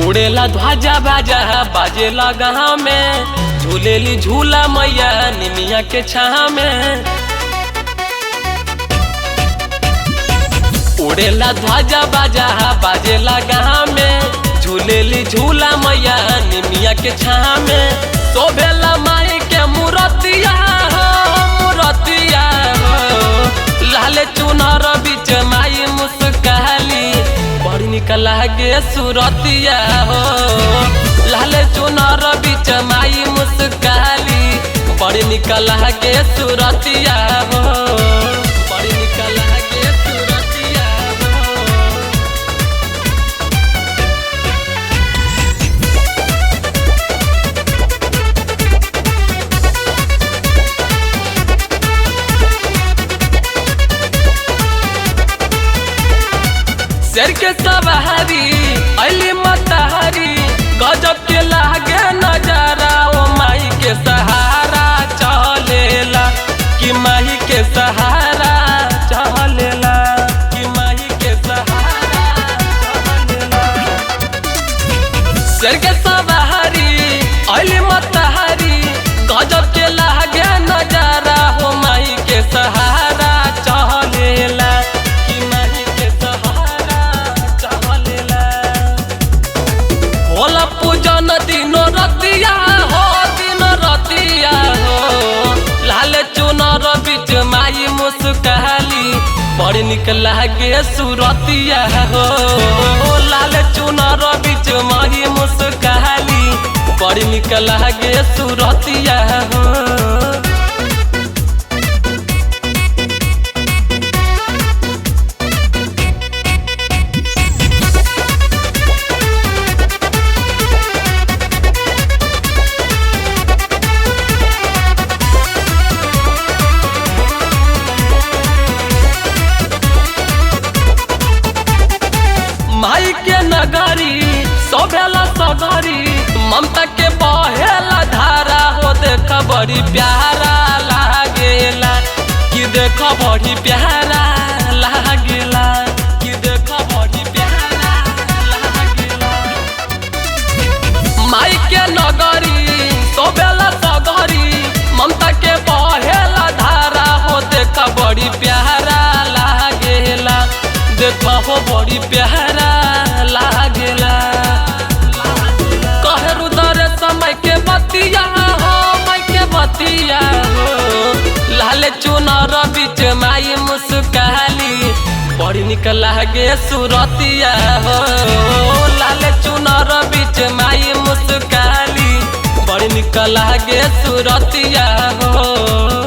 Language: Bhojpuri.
उड़ेला ध्वजा बाजा बाजेला गाँव में, झूलेली झूला मैया निमिया के छाह में। उड़ेला ध्वजा बाजा बाजेला गाँव में, झूलेली झूला मैया निमिया के छाह में। शोभेला माई के मूर्तिया हो, मूर्तिया हो, लाले चुनर बीच माई मुस्काली, बड़ी निक लागे सुरतिया हो। लाले चुनर बीच माई मुस्काली, बड़ी निक लागे सुरतिया हो, बड़ी निक लागे सुरतिया हो। शेर के सवारी अली मतहारी, गजब के लागे नजारा, ओ माई के सहारा चलेला, कि माई के सहारा चलेला, कि माई के सहारा चलेला। शेर के सवारी अली मतहारी, गजब के लागे नजारा, ओ माई के सहारा चलेला, कि माई के सहारा चलेला। होला पूजन दिनो रतिया हो, दिन रतिया हो, लाले चुनर बीच माई मुस्काली, बड़ी निक लागे सुरतिया हो। लाले चुनर बीच माई मुस्काली, बड़ी निक लागे सुरतिया हो। माई के नगरी सोभेला सगरी, ममता के बहेला धारा हो, देख बड़ी प्यारा लागेला, कि देख बड़ी प्यारा लागेला, कि देख बड़ी प्यारा लागेला। माई के नगरी सोभेला सगरी, ममता के बहेला धारा हो, देख बड़ी प्यारा लागेला, देखो हो बड़ी प्यारा लागेला। कहे रुदर समय के बतिया हो, माई के बतिया हो, लाले चुनर बीच माई मुस्काली, बड़ी निक लागे सुरतिया हो। लाले चुनर बीच माई मुस्काली, बड़ी निक लागे सुरतिया हो।